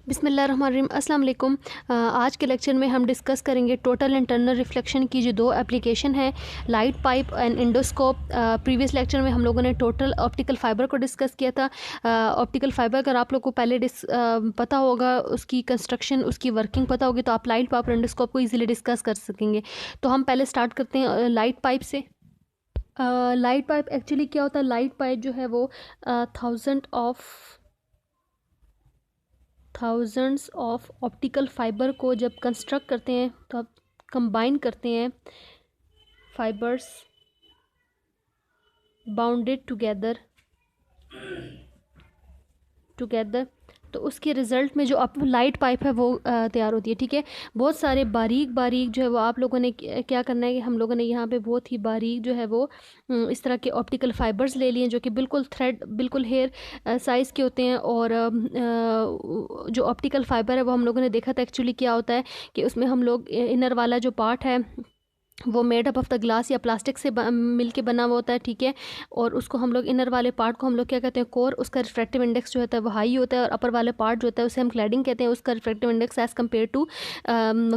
बिस्मिल्लाहिर्रहमानिर्रहीम अस्सलाम वालेकुम। आज के लेक्चर में हम डिस्कस करेंगे टोटल इंटरनल रिफ्लेक्शन की जो दो एप्लीकेशन है, light pipe and endoscope. Previous lecture में हम लोगों ने टोटल ऑप्टिकल फ़ाइबर को डिस्कस किया था। ऑप्टिकल फ़ाइबर अगर आप लोग को पहले पता होगा, उसकी कंस्ट्रक्शन, उसकी वर्किंग पता होगी, तो आप लाइट पाइप और इंडोस्कोप को ईजिली डिस्कस कर सकेंगे। तो हम पहले स्टार्ट करते हैं लाइट पाइप से। लाइट पाइप एक्चुअली क्या होता है, लाइट पाइप जो है वो थाउजेंड्स ऑफ ऑप्टिकल फाइबर को जब कंस्ट्रक्ट करते हैं तो आप कंबाइन करते हैं, फाइबर्स बाउंडेड टुगेदर, तो उसके रिज़ल्ट में जो आप लाइट पाइप है वो तैयार होती है। ठीक है, बहुत सारे बारीक बारीक जो है वो आप लोगों ने क्या करना है कि हम लोगों ने यहाँ पे बहुत ही बारीक जो है वो इस तरह के ऑप्टिकल फाइबर्स ले लिए, जो कि बिल्कुल थ्रेड, बिल्कुल हेयर साइज़ के होते हैं। और जो ऑप्टिकल फाइबर है वो हम लोगों ने देखा था एक्चुअली क्या होता है कि उसमें हम लोग इनर वाला जो पार्ट है वो made up of the glass या प्लास्टिक से मिल के बना हुआ होता है। ठीक है, और उसको हम लोग इनर वाले पार्ट को हम लोग क्या कहते हैं, कोर। उसका रिफ्रैक्टिव इंडेक्स जो होता है वो हाई होता है, और अपर वाले पार्ट जो होता है उसे हम क्लैडिंग कहते हैं, उसका refractive index as compare to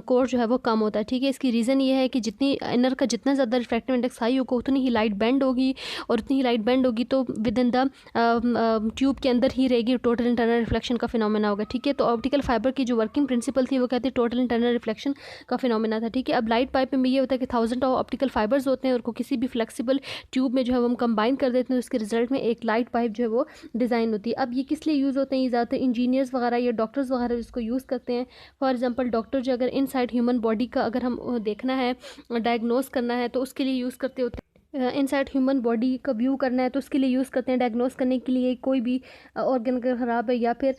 core जो है वो कम होता है। ठीक है, इसकी रीज़न ये है कि जितनी इनर का जितना ज़्यादा रिफ्रैक्टिव इंडेक्स हाई होगा उतनी ही लाइट बेंड होगी, और उतनी ही लाइट बेंड होगी तो विद इन द ट्यूब के अंदर ही रहेगी, टोटल इंटरनल रिफ्लेक्शन का फिनोमेना होगा। ठीक है, तो ऑप्टिकल फाइबर की जो वर्किंग प्रिंसिपल थी वो कहती है टोटल इंटरनल रिफ्लेक्शन का फिनोमेना था। ठीक है, अब लाइट पाइप में ये होता है कि थाउजेंड ऑफ ऑप्टिकल फाइबर्स होते हैं, और को किसी भी फ्लेक्सिबल ट्यूब में जो है वो हम कंबाइन कर देते हैं, तो उसके रिजल्ट में एक लाइट पाइप जो है वो डिज़ाइन होती है। अब ये किस लिए यूज़ होते हैं, ये ज़्यादातर इंजीनियर्स वगैरह या डॉक्टर्स वगैरह इसको यूज़ करते हैं। फॉर एग्जांपल डॉक्टर जो अगर इनसाइड ह्यूमन बॉडी का अगर हम देखना है, डायग्नोस करना है, तो उसके लिए यूज़ करते होते हैं। इनसाइड ह्यूमन बॉडी का व्यू करना है तो उसके लिए यूज़ करते हैं, डायग्नोस करने के लिए कोई भी ऑर्गन अगर ख़राब है, या फिर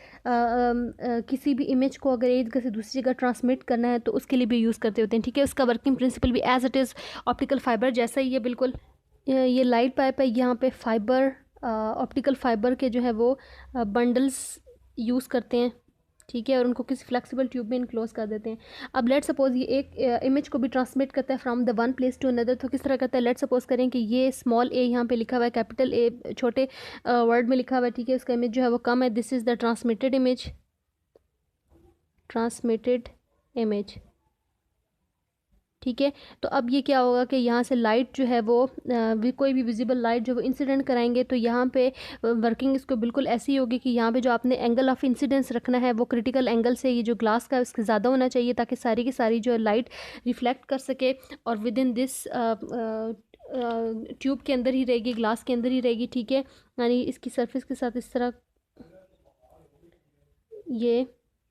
किसी भी इमेज को अगर एक जगह से दूसरी जगह ट्रांसमिट करना है तो उसके लिए भी यूज़ करते होते हैं। ठीक है, उसका वर्किंग प्रिंसिपल भी as it is optical fibre जैसा ही है बिल्कुल। ये लाइट पाइप है, यहाँ पे फाइबर, ऑप्टिकल फाइबर के जो है वो बंडल्स यूज़ करते हैं। ठीक है, और उनको किसी फ्लेक्सिबल ट्यूब में इनक्लोज कर देते हैं। अब लेट सपोज ये एक इमेज को भी ट्रांसमिट करता है from the one place to another, तो किस तरह करता है, लेट सपोज करें कि ये स्मॉल ए यहाँ पे लिखा हुआ है, कैपिटल ए छोटे वर्ड में लिखा हुआ है। ठीक है, इसका इमेज जो है वो कम है, this is the transmitted image. ठीक है, तो अब ये क्या होगा कि यहाँ से लाइट जो है वो कोई भी विजिबल लाइट जो वो इंसिडेंट कराएंगे, तो यहाँ पे वर्किंग इसको बिल्कुल ऐसी होगी कि यहाँ पे जो आपने एंगल ऑफ इंसिडेंस रखना है वो क्रिटिकल एंगल से, ये जो ग्लास का है उसके ज़्यादा होना चाहिए, ताकि सारी की सारी जो है लाइट रिफ्लेक्ट कर सके, और विद इन दिस ट्यूब के अंदर ही रहेगी, ग्लास के अंदर ही रहेगी। ठीक है, यानी इसकी सरफेस के साथ इस तरह ये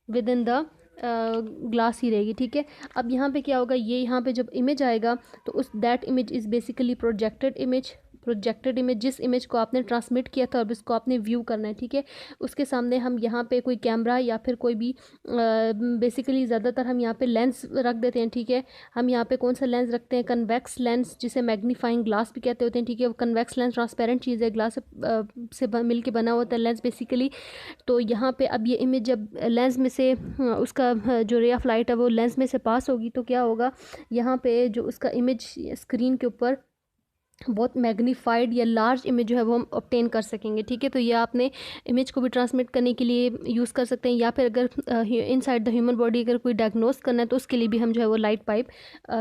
विद इन द ग्लास ही रहेगी। ठीक है, अब यहाँ पे क्या होगा, ये यहाँ पे जब इमेज आएगा तो उस that image is basically projected image, जिस इमेज को आपने ट्रांसमिट किया था और इसको आपने व्यू करना है। ठीक है, उसके सामने हम यहाँ पे कोई कैमरा या फिर कोई भी बेसिकली ज़्यादातर हम यहाँ पे लेंस रख देते हैं। ठीक है, हम यहाँ पे कौन सा लेंस रखते हैं, कन्वेक्स लेंस, जिसे मैग्नीफाइंग ग्लास भी कहते होते हैं। ठीक है, वो कन्वेक्स लेंस ट्रांसपेरेंट चीज़ है, ग्लास से मिल के बना होता है लेंस बेसिकली। तो यहाँ पे अब ये इमेज जब लेंस में से उसका जो रे ऑफ लाइट है वो लेंस में से पास होगी, तो क्या होगा, यहाँ पे जो उसका इमेज स्क्रीन के ऊपर बहुत मैग्नीफाइड या लार्ज इमेज जो है वो हम ऑब्टेन कर सकेंगे। ठीक है, तो ये आपने इमेज को भी ट्रांसमिट करने के लिए यूज़ कर सकते हैं, या फिर अगर इनसाइड द ह्यूमन बॉडी अगर कोई डायग्नोस करना है तो उसके लिए भी हम जो है वो लाइट पाइप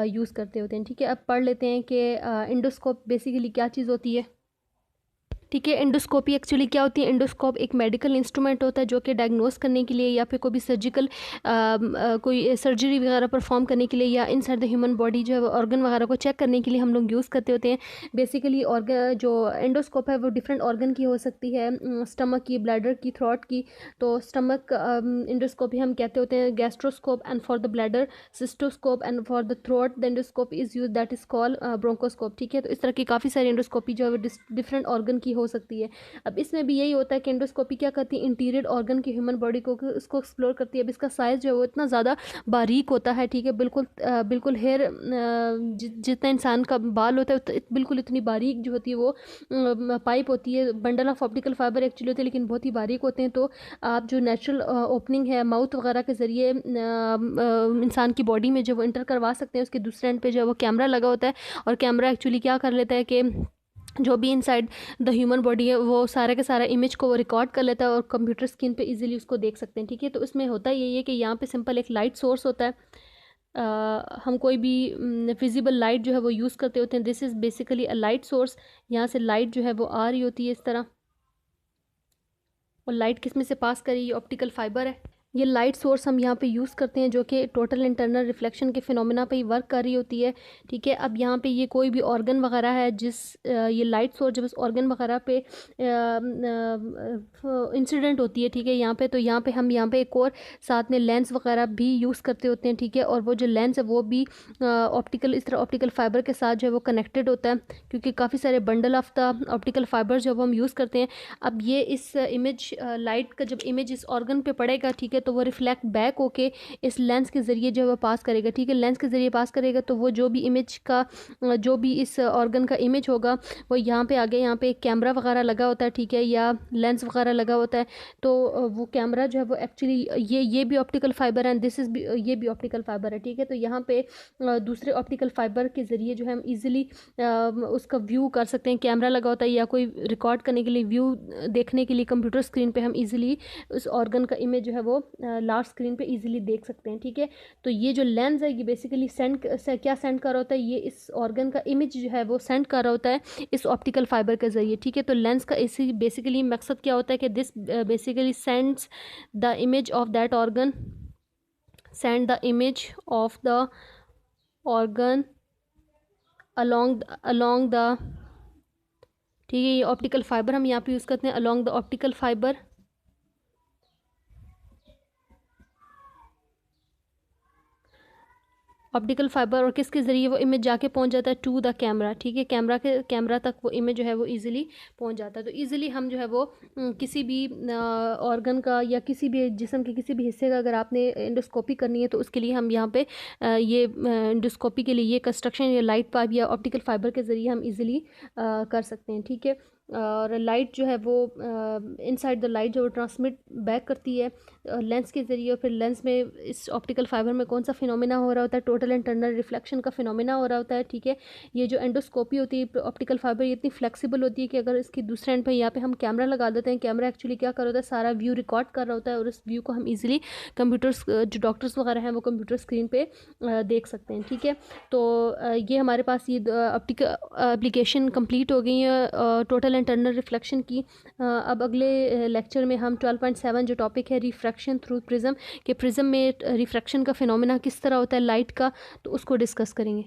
यूज़ करते होते हैं। ठीक है, अब पढ़ लेते हैं कि इंडोस्कोप बेसिकली क्या चीज़ होती है। ठीक है, एंडोस्कोपी एक्चुअली क्या होती है, एंडोस्कोप एक मेडिकल इंस्ट्रूमेंट होता है जो कि डायग्नोस करने के लिए, या फिर कोई भी सर्जिकल कोई सर्जरी वगैरह परफॉर्म करने के लिए, या इनसाइड द ह्यूमन बॉडी जो है वो ऑर्गन वगैरह को चेक करने के लिए हम लोग यूज़ करते होते हैं। बेसिकली ऑर्गन जो एंडोस्कोप है वो डिफरेंट ऑर्गन की हो सकती है, स्टमक की, ब्लैडर की, थ्रोट की। तो स्टमक एंडोस्कोपी हम कहते होते हैं gastroscope, and for the bladder cystoscope, and for the throat the endoscope is use, that is called bronchoscope. ठीक है, तो इस तरह की काफ़ी सारी एंडोस्कोपी जो है डिफरेंट ऑर्गन की हो सकती है। अब इसमें भी यही होता है कि एंडोस्कोपी क्या करती है, इंटीरियर ऑर्गन की ह्यूमन बॉडी को उसको एक्सप्लोर करती है। अब इसका साइज़ जो है वो इतना ज़्यादा बारीक होता है। ठीक है, बिल्कुल हेयर जितना इंसान का बाल होता है बिल्कुल इतनी बारीक जो होती है वो पाइप होती है, bundle of optical fibre actually होती है, लेकिन बहुत ही बारीक होते हैं। तो आप जो नेचुरल ओपनिंग है माउथ वगैरह के ज़रिए इंसान की बॉडी में जो वो इंटर करवा सकते हैं। उसके दूसरे एंड पे जो है वो कैमरा लगा होता है, और कैमरा एक्चुअली क्या कर लेता है कि जो भी इनसाइड द ह्यूमन बॉडी है वो सारा के सारा इमेज को वो रिकॉर्ड कर लेता है और कंप्यूटर स्क्रीन पे इजीली उसको देख सकते हैं, ठीक है। तो इसमें होता यही है कि यहाँ पे सिंपल एक लाइट सोर्स होता है। हम कोई भी विजिबल लाइट जो है वो यूज़ करते होते हैं। This is basically a light source. यहाँ से लाइट जो है वो आ रही होती है इस तरह, और लाइट किस में से पास करी, ये ऑप्टिकल फाइबर है। ये लाइट सोर्स हम यहाँ पे यूज़ करते हैं जो कि टोटल इंटरनल रिफ्लेक्शन के फिनोमेना पे ही वर्क कर रही होती है, ठीक है। अब यहाँ पे ये कोई भी ऑर्गन वगैरह है जिस ये लाइट सोर्स जब इस ऑर्गन वगैरह पे इंसिडेंट होती है, ठीक है, यहाँ पे, तो यहाँ पे हम यहाँ पे एक और साथ में लेंस वगैरह भी यूज़ करते होते हैं, ठीक है। और वो जो लेंस है वो भी ऑप्टिकल, इस तरह ऑप्टिकल फाइबर के साथ जो है वो कनेक्टेड होता है, क्योंकि काफ़ी सारे bundle of the optical fibre जो हम यूज़ करते हैं। अब ये इस इमेज लाइट का जब इमेज इस ऑर्गन पे पड़ेगा, ठीक है, तो वो रिफ्लेक्ट बैक होके इस लेंस के ज़रिए जो है वो पास करेगा, ठीक है। लेंस के ज़रिए पास करेगा तो वो जो भी इमेज का जो भी इस ऑर्गन का इमेज होगा वो यहाँ पे आगे, यहाँ पे एक कैमरा वगैरह लगा होता है, ठीक है, या लेंस वगैरह लगा होता है। तो वो कैमरा जो है वो एक्चुअली ये भी ऑप्टिकल फाइबर है, दिस इज़ ये भी ऑप्टिकल फाइबर है, ठीक है। तो यहाँ पे दूसरे ऑप्टिकल फाइबर के ज़रिए जो है हम ईज़िली उसका व्यू कर सकते हैं। कैमरा लगा होता है या कोई रिकॉर्ड करने के लिए, व्यू देखने के लिए कंप्यूटर स्क्रीन पे हम इजीली उस ऑर्गन का इमेज जो है वो लार्ज स्क्रीन पे इजीली देख सकते हैं, ठीक है। तो ये जो लेंस है ये बेसिकली क्या सेंड कर रहा होता है, ये इस ऑर्गन का इमेज जो है वो सेंड कर रहा होता है इस ऑप्टिकल फाइबर के ज़रिए, ठीक है। तो लेंस का इसी बेसिकली मकसद क्या होता है कि this basically sends the image of that organ, send the image of the organ along the, ठीक है। ये ऑप्टिकल फाइबर हम यहाँ पे यूज़ करते हैं, along the optical fibre, optical fibre, और किसके ज़रिए वो इमेज जाके पहुंच जाता है टू द कैमरा, ठीक है। कैमरा तक वो इमेज जो है वो इजीली पहुंच जाता है। तो इजीली हम जो है वो किसी भी ऑर्गन का या किसी भी जिस्म के किसी भी हिस्से का अगर आपने एंडोस्कोपी करनी है तो उसके लिए हम यहाँ पे ये एंडोस्कोपी के लिए ये कंस्ट्रक्शन या लाइट पाइप या ऑप्टिकल फाइबर के ज़रिए हम इजीली कर सकते हैं, ठीक है। और लाइट जो है वो इनसाइड द लाइट जो ट्रांसमिट बैक करती है लेंस के ज़रिए, और फिर लेंस में इस ऑप्टिकल फाइबर में कौन सा फिनोमेना हो रहा होता है, टोटल इंटरनल रिफ्लेक्शन का फिनोमेना हो रहा होता है, ठीक है। ये जो एंडोस्कोपी होती है ऑप्टिकल फाइबर ये इतनी फ्लेक्सिबल होती है कि अगर इसकी दूसरे एंड पर यहाँ पे हम कैमरा लगा देते हैं, कैमरा एक्चुअली क्या कर रहा होता है, सारा व्यू रिकॉर्ड कर रहा होता है और उस व्यू को हम ईजिली कंप्यूटर्स जो डॉक्टर्स वगैरह हैं वो कंप्यूटर स्क्रीन पर देख सकते हैं, ठीक है। तो ये हमारे पास ये ऑप्टिकल एप्लीकेशन कंप्लीट हो गई है टोटल इंटरनल रिफ्लेक्शन की। अब अगले लेक्चर में हम 12.7 जो टॉपिक है रिफ्रैक्शन थ्रू प्रिज्म, के प्रिज्म में रिफ्रैक्शन का फिनोमेना किस तरह होता है लाइट का, तो उसको डिस्कस करेंगे।